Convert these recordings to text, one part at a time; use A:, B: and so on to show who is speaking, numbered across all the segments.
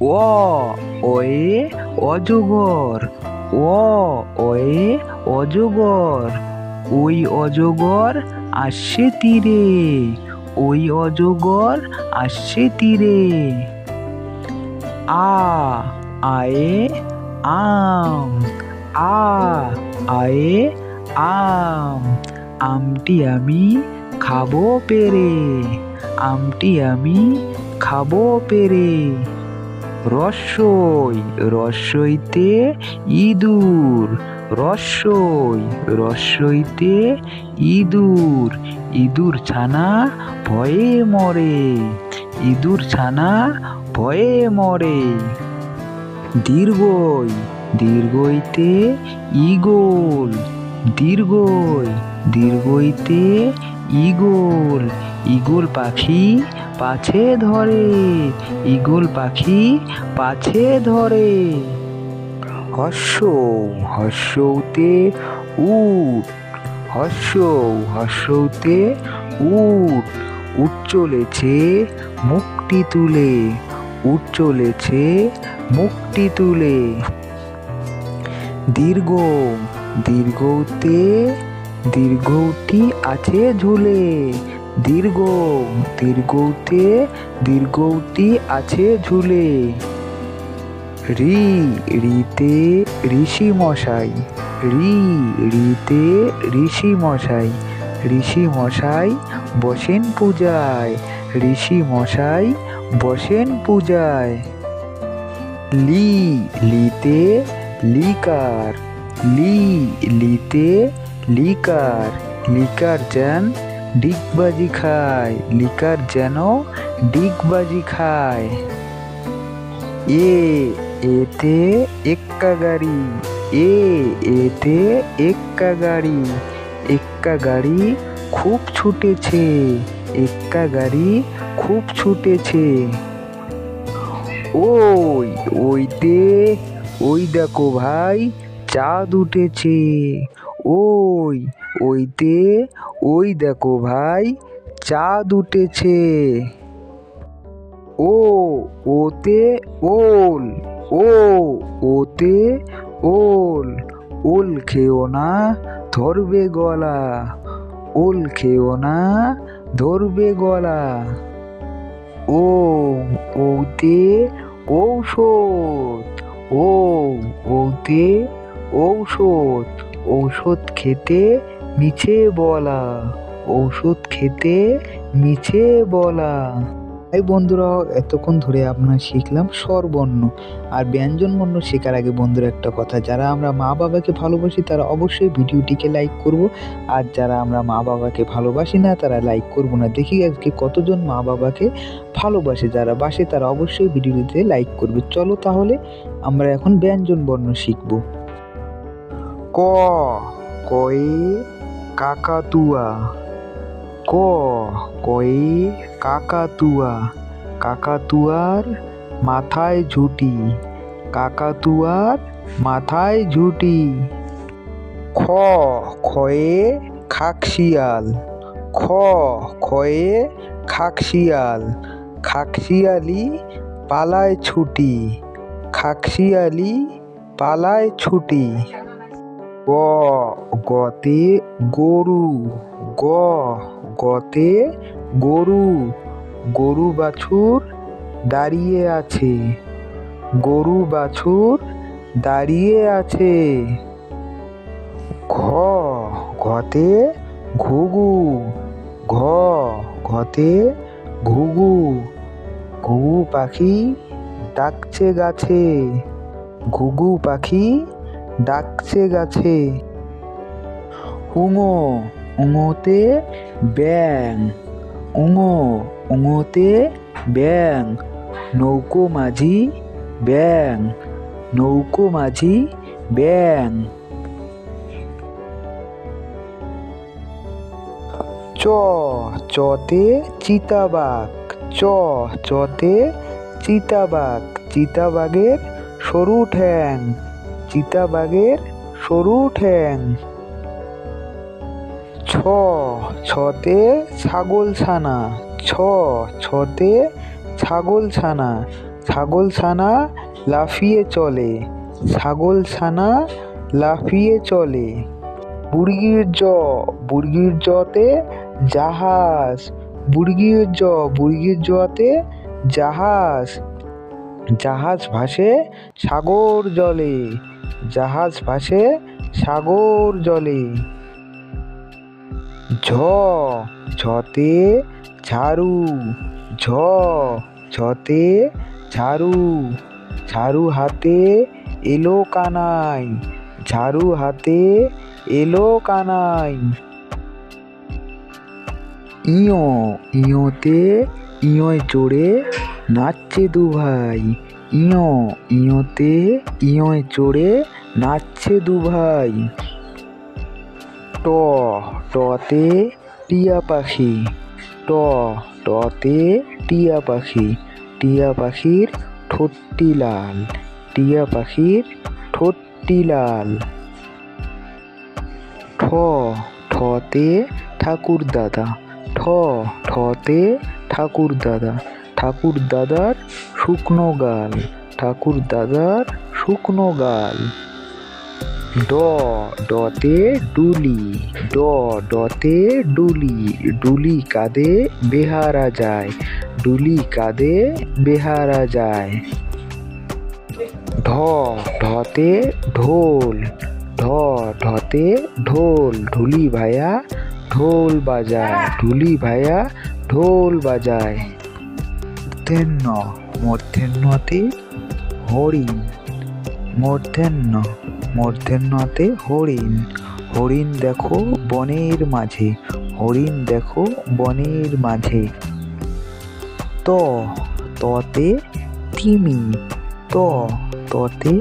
A: অ অয়ে অজগর। অ অয়ে অজগর। ওই অজগর আসছে তীরে। ওই অজগর আসছে তীরে। আ আয়ে আম। আ আয়ে আম। আমটি আমি খাবো পেরে। আমটি আমি খাবো পেরে। রস্যই রস্যইতে ইঁদুর। রস্যই রস্যইতে ইঁদুর। ইঁদুর ছানা ভয়ে মরে। ইঁদুর ছানা ভয়ে মরে। দীর্ঘই দীর্ঘইতে ঈগল। দীর্ঘই দীর্ঘইতে ঈগল। ঈগল পাখি পাছে ধরে। ঈগল পাখি পাছে ধরে। হর্ষৌ হর্ষৌতে উট। হর্ষৌ হর্ষৌতে উট। উট চলেছে মুখটি তুলে। উট চলেছে মুখটি তুলে। দীর্ঘ দীর্ঘতে দীর্ঘটি আছে ঝুলে। দীর্ঘ দীর্ঘতে দীর্ঘটি আছে ঝুলে। রি রিতে ঋষি মশাই। রি রিতে ঋষি মশাই। ঋষি মশাই বসেন পূজায়। ঋষি মশাই বসেন পূজায়। লি লিতে লিকার। লি লিতে লিকার। লিকার যেন ডিগবাজি খায়। লিকার যেন ডিগবাজি খায়। এ এতে এক্কা গাড়ি। এ এতে এক্কা গাড়ি। এক্কা গাড়ি খুব ছুটেছে। এক্কা গাড়ি খুব ছুটেছে। ওই ওইতে ওই দেখো ভাই চাঁদ উঠেছে। ওই ওইতে ওই দেখো ভাই চাঁদ উঠেছে। ও ওতে ওল। ও ওতে ওল। ওল খেও না ধরবে গলা। ওল খেও না ধরবে গলা। ও ওতে ঔষধ। ও ওতে ঔষধ। ঔষধ খেতে মিছে বলা। ঔষধ খেতে মিছে বলা। এই বন্ধুরা, এতক্ষণ ধরে আমরা শিখলাম স্বরবর্ণ আর ব্যঞ্জনবর্ণ। শেখার আগে বন্ধুরা একটা কথা, যারা আমরা মা বাবাকে ভালোবাসি তারা অবশ্যই ভিডিওটিকে লাইক করব, আর যারা আমরা মা বাবাকে ভালোবাসি না তারা লাইক করব না। দেখি আজকে কতজন মা বাবাকে ভালোবাসে, যারা বাসে তারা অবশ্যই ভিডিওটিতে লাইক করবে। চলো তাহলে আমরা এখন ব্যঞ্জনবর্ণ শিখব। ক কয়ে কাকাতুয়া। ক কয়ে কাকাতুয়া। কাকাতুয়ার মাথায় ঝুঁটি। কাকাতুয়ার মাথায় ঝুঁটি। খ খয়ে খাকশিয়াল। খ খয়ে খাকশিয়াল। খাকশিয়ালি পালায় ছুটি। খাকশিয়ালি পালায় ছুটি। গ গতে গরু। গ গতে গরু। গরু বাছুর দাঁড়িয়ে আছে। গরু বাছুর দাঁড়িয়ে আছে। ঘ ঘতে ঘুঘু। ঘ ঘতে ঘুঘু। ঘুঘু পাখি ডাকছে গাছে। ঘুঘু পাখি ডাকছে গাছে। উঙো উঙোতে ব্যাঙ। উঙো উঙোতে ব্যাঙ। নৌকো মাঝি ব্যাঙ। নৌকো মাঝি ব্যাঙ। চ চতে চিতাবাঘ। চ চতে চিতাবাঘ। চিতাবাঘের সরু ঠ্যাং। চিতাবাঘের সরু ঠ্যাং। ছ ছতে ছাগল ছানা। ছ ছতে ছাগল ছানা। ছাগলছানা লাফিয়ে চলে, ছাগলছানা লাফিয়ে চলে। বুর্গির জতে জাহাজ, বুর্গির জতে জাহাজ, জাহাজ ভাসে সাগর জলে, জাহাজ ভাসে সাগর জলে। ঝতে ঝাড়ু, ঝতে ঝাড়ু, ঝাড়ু হাতে এলো কানাই, ঝাড়ু হাতে এলো কানাই। ইয়োতে ইয়োয় চড়ে নাচছে দুভাই, ইয়োতে ইয়োয় চড়ে নাচছে দুভাই। টতে টিয়া পাখি, টতে টিয়া পাখি, টিয়া পাখির ঠোঁটটি লাল, টিয়া পাখির ঠোঁটটি লাল। ঠতে ঠাকুর দাদা, ঠতে ঠাকুর দাদা, ঠাকুর দাদার শুকনো গাল, ঠাকুর দাদার শুকনো গাল। ডতে ডুলি, ডতে ডুলি, ডুলি কাঁধে বেহারা যায়, ডুলি কাঁধে বেহারা যায়। ঢতে ঢোল, ঢতে ঢোল, ঢুলি ভাইয়া ঢোল বাজায়, ঢুলি ভাইয়া ঢোল বাজায়। মূর্ধন্যতে হরিণ, মূর্ধন্যতে হরিণ, হরিণ দেখো বনের মাঝে, হরিণ দেখো বনের মাঝে। ততে তিমি, ততে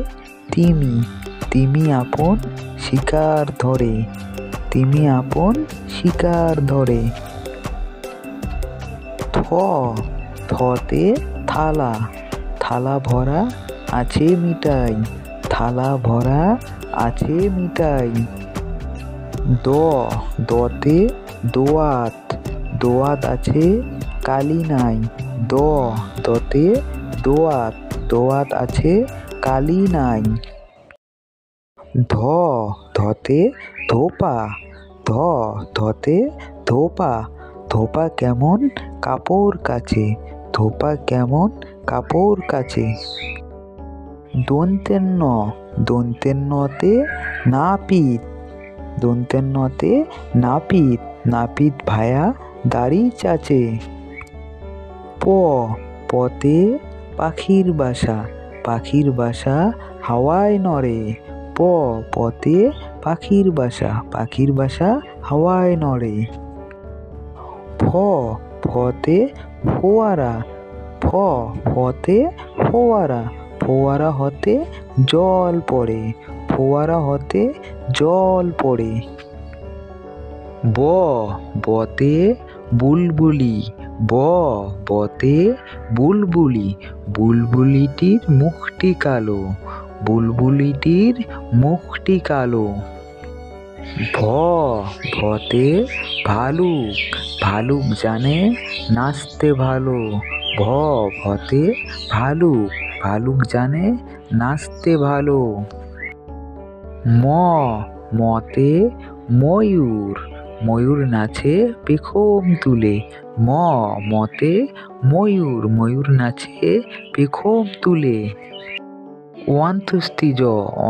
A: তিমি, তিমি আপন শিকার ধরে, তিমি আপন শিকার ধরে। থতে থালা, থালা ভরা আছে মিঠাই, থালা ভরা আছে মিঠাই। দতে দোয়াত, দোয়াত আছে কালি নাই, দতে দোয়াত, দোয়াত আছে কালি নাই। ধতে ধোপা, ধতে ধোপা, ধোপা কেমন কাপড় কাচে, ধোপা কেমন কাপড় কাচে। দন্তেন্নতে নাপিত, দন্তেন্নতে নাপিত, নাপিত ভায়া দাড়ি চাচে। পতে পাখির বাসা, পাখির বাসা হাওয়ায় নড়ে, পতে পাখির বাসা, পাখির বাসা হাওয়ায় নড়ে। ফতে ফোয়ারা, ফতে ফোয়ারা, ফোয়ারা হতে জল পড়ে, ফোয়ারা হতে জল পড়ে। বতে বুলবুলি, বতে বুলবুলি, বুলবুলিটির মুখটি কালো, বুলবুলিটির মুখটি কালো। ভতে ভালুক, ভালুক জানে নাচতে ভালো, ভতে ভালুক, ভালুক জানে নাচতে ভালো। মতে ময়ূর, ময়ূর নাচে পেখম তুলে, মতে ময়ূর, ময়ূর নাচে পেখম তুলে।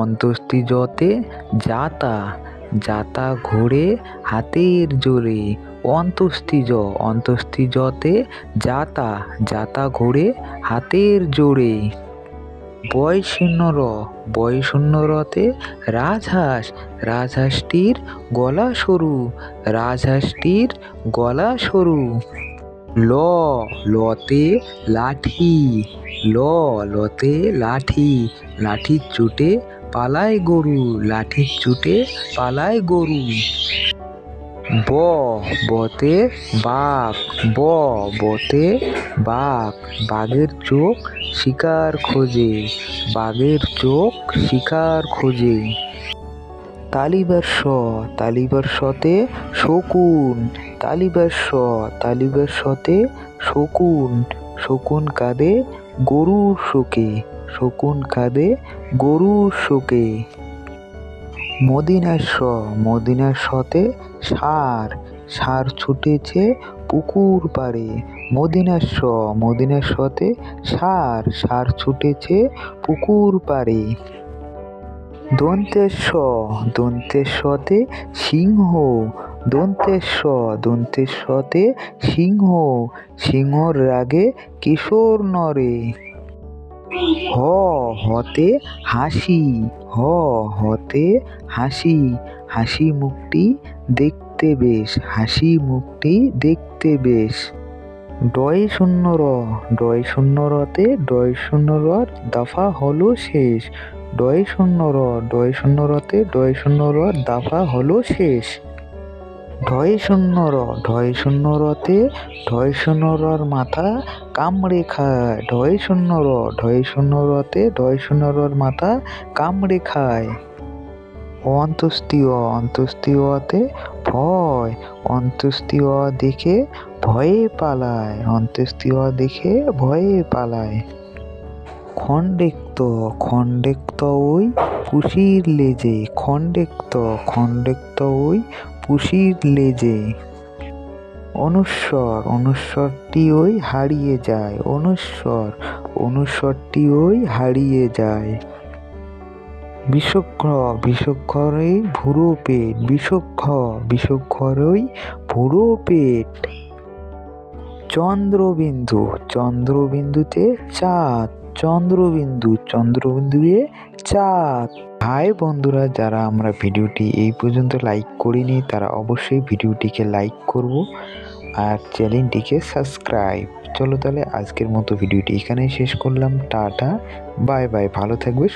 A: অন্তস্তিজতে যাতা, যাতা ঘোরে হাতের জোরে, অন্তস্তিজতে যাতা, যাতা ঘোরে হাতের জোরে। বয়শূন্যরতে রাজহাঁস, রাজহাঁসটির গলা সরু, রাজহাঁসটির গলা সরু। লতে লাঠি, লতে লাঠি, লাঠির চোটে পালায় গরু, লাঠির চোটে পালায় গরু। বতে বাঘ, বতে বাঘ, বাঘের চোখ শিকার খোঁজে, বাঘের চোখ শিকার খোঁজে। তালিবর্ষতে শকুন, তালিবর্ষতে শকুন, শকুন কাঁধে গরুর শোকে, শকুন কাঁদে গরুর শোকে। মদিনার স, মদিনার সতে ষাঁড়, ষাঁড় ছুটেছে পুকুর পাড়ে। মদিনার স, মদিনার সতে ষাঁড়, ষাঁড় ছুটেছে পুকুর পাড়ে। দন্তের স, দন্তের সতে সিংহ, দন্তের স, দন্তের সতে সিংহ, সিংহর রাগে কিশোর নড়ে। হ, হতে হাসি, হ, হতে হাসি, হাসি মুখটি দেখতে বেশ, হাসি মুখটি দেখতে বেশ। ডয় শূন্য র, ডয় শূন্য রতে ডয় শূন্য রর দফা হলো শেষ। ডয় শূন্য র, ডয় শূন্য রতে ডয় শূন্য রর দফা হলো শেষ। ঢয় শূন্য র, ঢয় শূন্য রতে ঢয় শূন্য রর মাথা কামড়ে খায়। ঢয় শূন্য র, ঢয় শূন্য রতে ঢয় শূন্য রর মাথা কামড়ে খায়। অন্ত্যেষ্টিয়, অন্ত্যেষ্টিয়তে ভয়, অন্ত্যেষ্টিয় দেখে ভয়ে পালায়, অন্ত্যেষ্টিয় দেখে ভয়ে পালায়। খণ্ডেক্ত, খণ্ডেক্ত ওই পুষির লেজে, খণ্ডেক্ত, খণ্ডেক্ত ওই পুষির লেজে। অনুস্বর, অনুস্বরটি ওই হারিয়ে যায়, অনুস্বর, অনুস্বরটি ওই হারিয়ে যায়। বিষগ্র, বিষগ্রই ভুরো পেট, বিষগ্র, বিষগ্রই ভুরো পেট। চন্দ্রবিন্দু, চন্দ্রবিন্দুতে চাঁদ, চন্দ্রবিন্দু, চন্দ্রবিন্দুতে চাঁদ। হাই বন্ধুরা, যারা আমরা ভিডিওটি এই পর্যন্ত লাইক করিনি তারা অবশ্যই ভিডিওটিকে লাইক করব আর চ্যানেলটিকে সাবস্ক্রাইব। চলো তাহলে আজকের মতো ভিডিওটি এখানেই শেষ করলাম। টাটা, বাই বাই, ভালো থাকবে।